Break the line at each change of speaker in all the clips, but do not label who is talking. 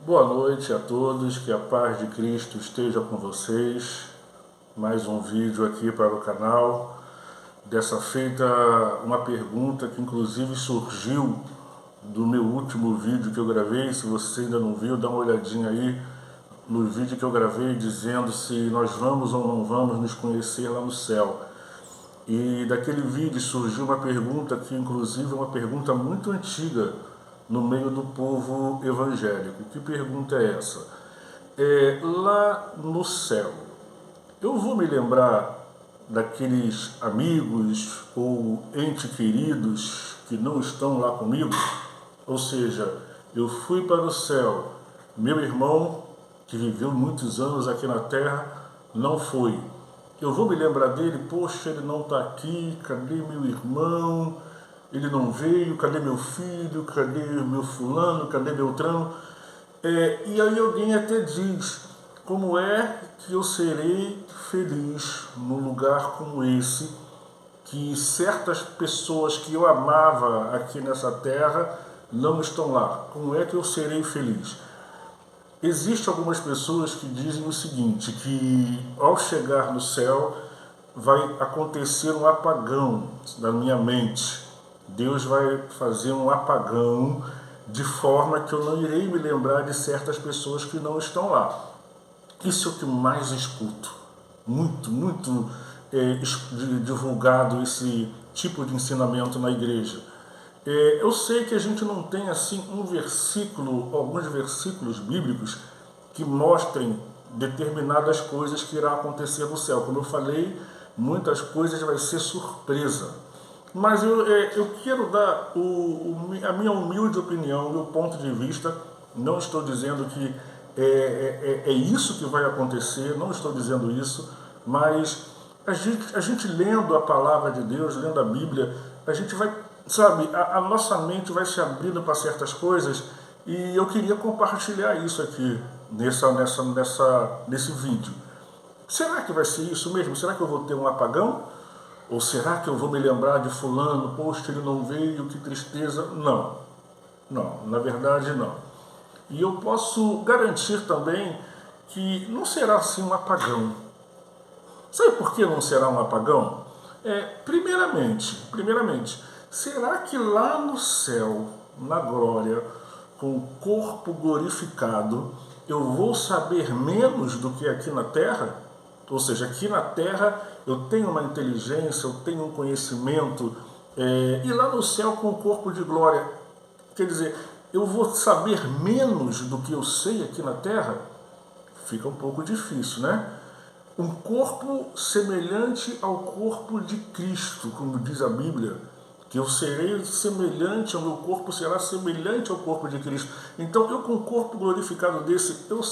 Boa noite a todos, que a paz de Cristo esteja com vocês. Mais um vídeo aqui para o canal. Dessa feita, uma pergunta que inclusive surgiu do meu último vídeo que eu gravei. Se você ainda não viu, dá uma olhadinha aí no vídeo que eu gravei dizendo se nós vamos ou não vamos nos conhecer lá no céu. E daquele vídeo surgiu uma pergunta que inclusive é uma pergunta muito antiga no meio do povo evangélico. Que pergunta é essa? Lá no céu, eu vou me lembrar daqueles amigos ou entes queridos que não estão lá comigo? Ou seja, eu fui para o céu, meu irmão, que viveu muitos anos aqui na terra, não foi. Eu vou me lembrar dele, poxa, ele não está aqui, cadê meu irmão? Ele não veio, cadê meu filho, cadê meu fulano, cadê Beltrano? E aí alguém até diz, como é que eu serei feliz num lugar como esse, que certas pessoas que eu amava aqui nessa terra não estão lá? Como é que eu serei feliz? Existem algumas pessoas que dizem o seguinte, que ao chegar no céu vai acontecer um apagão da minha mente. Deus vai fazer um apagão de forma que eu não irei me lembrar de certas pessoas que não estão lá. Isso é o que mais escuto. Muito divulgado esse tipo de ensinamento na igreja. Eu sei que a gente não tem assim um versículo, alguns versículos bíblicos que mostrem determinadas coisas que irá acontecer no céu. Como eu falei, muitas coisas vai ser surpresa. Mas eu quero dar a minha humilde opinião, o meu ponto de vista. Não estou dizendo que é isso que vai acontecer, não estou dizendo isso, mas a gente lendo a palavra de Deus, lendo a Bíblia, a gente vai, sabe, a nossa mente vai se abrindo para certas coisas e eu queria compartilhar isso aqui nesse vídeo. Será que vai ser isso mesmo? Será que eu vou ter um apagão? Ou será que eu vou me lembrar de fulano, poxa, ele não veio, que tristeza? Não, na verdade não. E eu posso garantir também que não será assim um apagão. Sabe por que não será um apagão? Primeiramente, será que lá no céu, na glória, com o corpo glorificado, eu vou saber menos do que aqui na terra? Ou seja, aqui na terra eu tenho uma inteligência, eu tenho um conhecimento, e lá no céu com o corpo de glória, quer dizer, eu vou saber menos do que eu sei aqui na terra? Fica um pouco difícil, né? Um corpo semelhante ao corpo de Cristo, como diz a Bíblia, que eu serei semelhante, o meu corpo será semelhante ao corpo de Cristo. Então, eu com o corpo glorificado desse, eu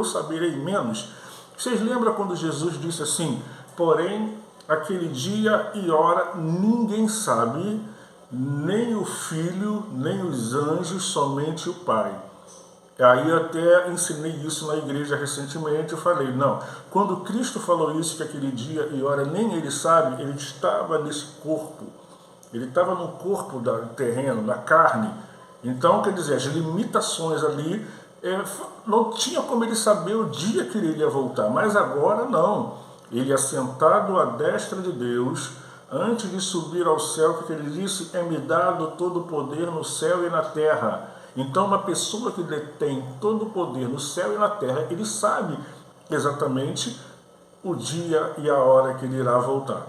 saberei menos. Vocês lembram quando Jesus disse assim, porém, aquele dia e hora ninguém sabe, nem o Filho, nem os anjos, somente o Pai. Aí eu até ensinei isso na igreja recentemente, eu falei, não, quando Cristo falou isso, que aquele dia e hora nem ele sabe, ele estava nesse corpo, ele estava no corpo do terreno, da carne. Então, quer dizer, as limitações ali, não tinha como ele saber o dia que ele iria voltar, mas agora não. Ele assentado à destra de Deus, antes de subir ao céu, o que ele disse, é-me dado todo o poder no céu e na terra. Então, uma pessoa que detém todo o poder no céu e na terra, ele sabe exatamente o dia e a hora que ele irá voltar.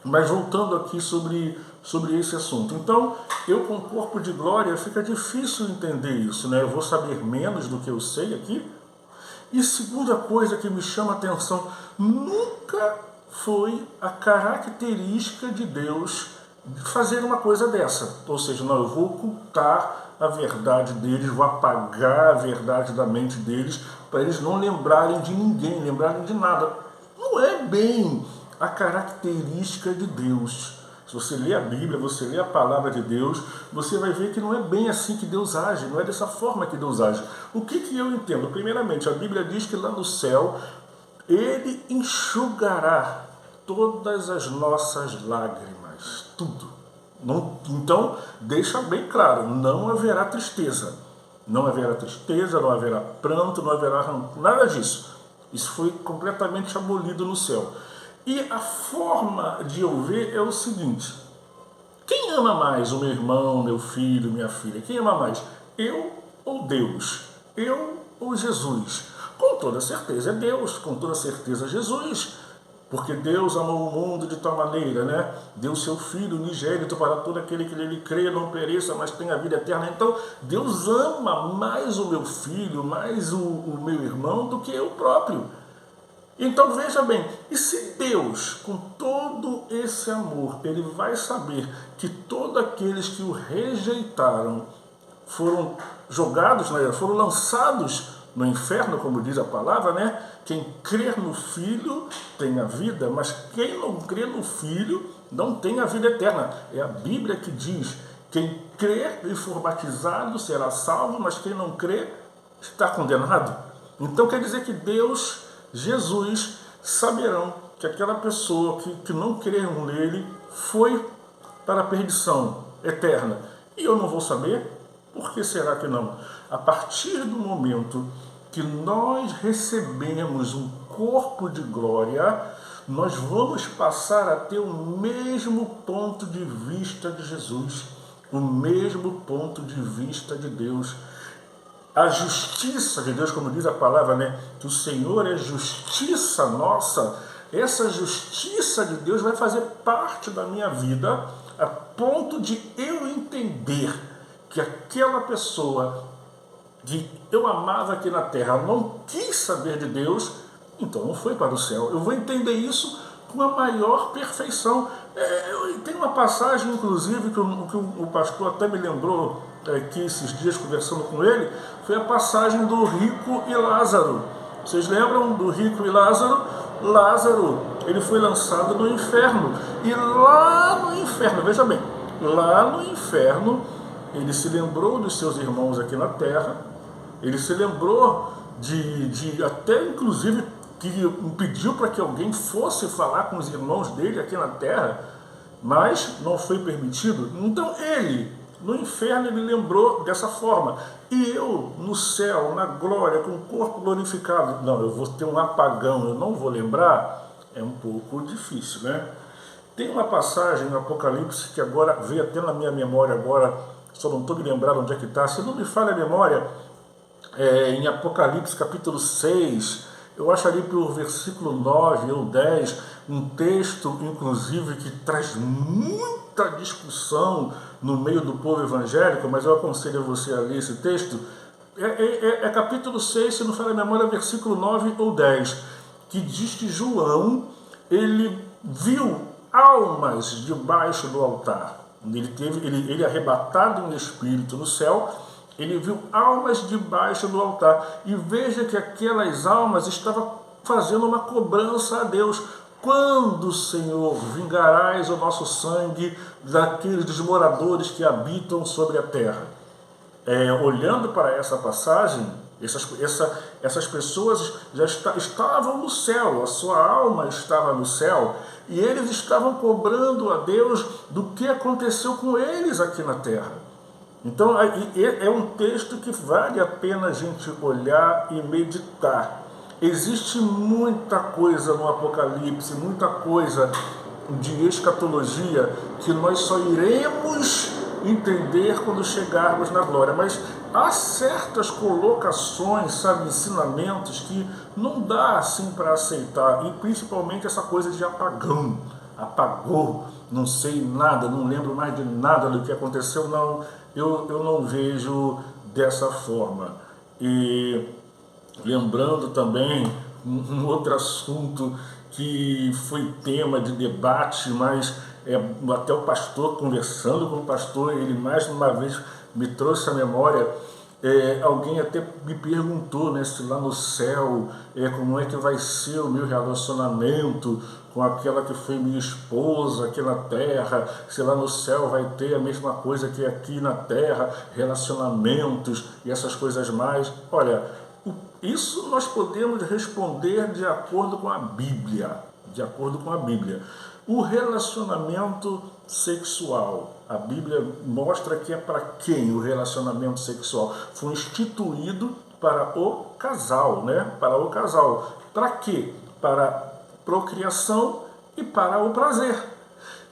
Mas voltando aqui sobre esse assunto. Então, eu com o corpo de glória, fica difícil entender isso, né? Eu vou saber menos do que eu sei aqui. E segunda coisa que me chama a atenção, nunca foi a característica de Deus fazer uma coisa dessa. Ou seja, não, eu vou ocultar a verdade deles, vou apagar a verdade da mente deles, para eles não lembrarem de ninguém, lembrarem de nada. Não é bem a característica de Deus. Se você lê a Bíblia, você lê a palavra de Deus, você vai ver que não é bem assim que Deus age, não é dessa forma que Deus age. O que eu entendo? Primeiramente, a Bíblia diz que lá no céu, Ele enxugará todas as nossas lágrimas, tudo. Não, então, deixa bem claro, não haverá tristeza. Não haverá tristeza, não haverá pranto, não haverá rancor, nada disso. Isso foi completamente abolido no céu. E a forma de eu ver é o seguinte: quem ama mais o meu irmão, meu filho, minha filha? Quem ama mais? Eu ou Deus? Eu ou Jesus? Com toda certeza é Deus, com toda certeza é Jesus. Porque Deus amou o mundo de tal maneira, né? Deu seu Filho unigênito para todo aquele que nele crê, não pereça, mas tenha vida eterna. Então, Deus ama mais o meu filho, mais o meu irmão do que eu próprio. Então, veja bem, e se Deus, com todo esse amor, ele vai saber que todos aqueles que o rejeitaram foram jogados, né, foram lançados no inferno, como diz a palavra, né? Quem crer no Filho tem a vida, mas quem não crê no Filho não tem a vida eterna. É a Bíblia que diz: quem crer e for batizado será salvo, mas quem não crê está condenado. Então quer dizer que Deus, Jesus, saberão que aquela pessoa que não creu nele foi para a perdição eterna. E eu não vou saber? Por que será que não? A partir do momento que nós recebemos um corpo de glória, nós vamos passar a ter o mesmo ponto de vista de Jesus, o mesmo ponto de vista de Deus. A justiça de Deus, como diz a palavra, né? Que o Senhor é justiça nossa. Essa justiça de Deus vai fazer parte da minha vida, a ponto de eu entender que aquela pessoa que eu amava aqui na terra não quis saber de Deus, então não foi para o céu. Eu vou entender isso com a maior perfeição. Tem uma passagem, inclusive, que o pastor até me lembrou aqui esses dias, conversando com ele, foi a passagem do rico e Lázaro. Vocês lembram do rico e Lázaro? Lázaro, ele foi lançado no inferno. E lá no inferno, veja bem, lá no inferno, ele se lembrou dos seus irmãos aqui na terra, ele se lembrou de até inclusive que pediu para que alguém fosse falar com os irmãos dele aqui na terra, mas não foi permitido. Então ele, no inferno, ele lembrou dessa forma. E eu, no céu, na glória, com o corpo glorificado, não, eu vou ter um apagão, eu não vou lembrar? É um pouco difícil, né? Tem uma passagem no Apocalipse que agora veio até na minha memória agora, só não estou me lembrando onde é que está. Se não me falha a memória, em Apocalipse capítulo 6, eu acho ali pelo versículo 9 ou 10, um texto, inclusive, que traz muita discussão no meio do povo evangélico, mas eu aconselho a você a ler esse texto. É capítulo 6, se não falha a memória, versículo 9 ou 10, que diz que João, ele viu almas debaixo do altar. Ele arrebatado em espírito no céu, ele viu almas debaixo do altar. E veja que aquelas almas estavam fazendo uma cobrança a Deus. Quando, Senhor, vingarás o nosso sangue daqueles dos moradores que habitam sobre a terra? Olhando para essa passagem, essas pessoas já estavam no céu, a sua alma estava no céu, e eles estavam cobrando a Deus do que aconteceu com eles aqui na terra. Então é um texto que vale a pena a gente olhar e meditar. Existe muita coisa no Apocalipse, muita coisa de escatologia que nós só iremos entender quando chegarmos na glória. Mas há certas colocações, sabe, ensinamentos que não dá assim para aceitar, e principalmente essa coisa de apagão. Apagou, não sei nada, não lembro mais de nada do que aconteceu, não, eu não vejo dessa forma. E lembrando também um outro assunto que foi tema de debate, mas até o pastor, conversando com o pastor, ele mais uma vez me trouxe à memória. Alguém até me perguntou, né, se lá no céu como é que vai ser o meu relacionamento com aquela que foi minha esposa aqui na terra, se lá no céu vai ter a mesma coisa que aqui na terra, relacionamentos e essas coisas mais. Olha, isso nós podemos responder de acordo com a Bíblia, de acordo com a Bíblia. O relacionamento sexual. A Bíblia mostra que é para quem o relacionamento sexual foi instituído para o casal, né? Para o casal. Para quê? Para procriação e para o prazer.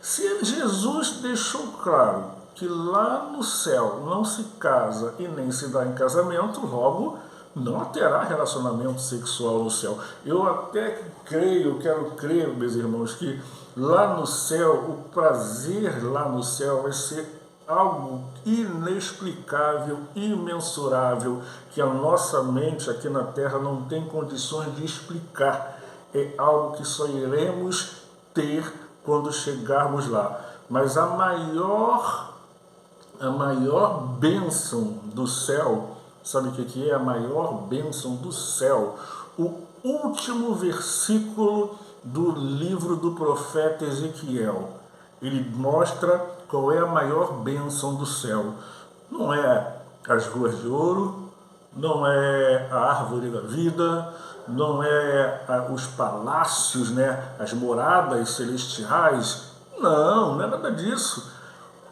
Se Jesus deixou claro que lá no céu não se casa e nem se dá em casamento, logo não terá relacionamento sexual no céu. Eu até creio, quero crer, meus irmãos, que lá no céu, o prazer lá no céu vai ser algo inexplicável, imensurável, que a nossa mente aqui na Terra não tem condições de explicar. É algo que só iremos ter quando chegarmos lá. Mas a maior bênção do céu, sabe o que é a maior bênção do céu? O último versículo do livro do profeta Ezequiel. Ele mostra qual é a maior bênção do céu. Não é as ruas de ouro, não é a árvore da vida, não é os palácios, né, as moradas celestiais. Não, não é nada disso.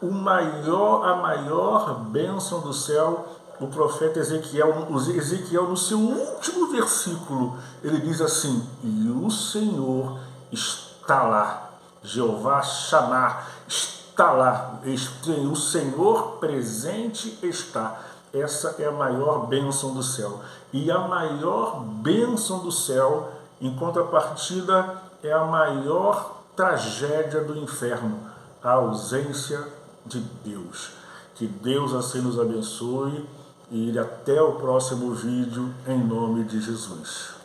A maior bênção do céu, o profeta Ezequiel, no seu último versículo, ele diz assim: e o Senhor está lá, Jeová Shammah está lá, o Senhor presente está. Essa é a maior bênção do céu. E a maior bênção do céu, em contrapartida, é a maior tragédia do inferno, a ausência de Deus. Que Deus assim nos abençoe e até o próximo vídeo, em nome de Jesus.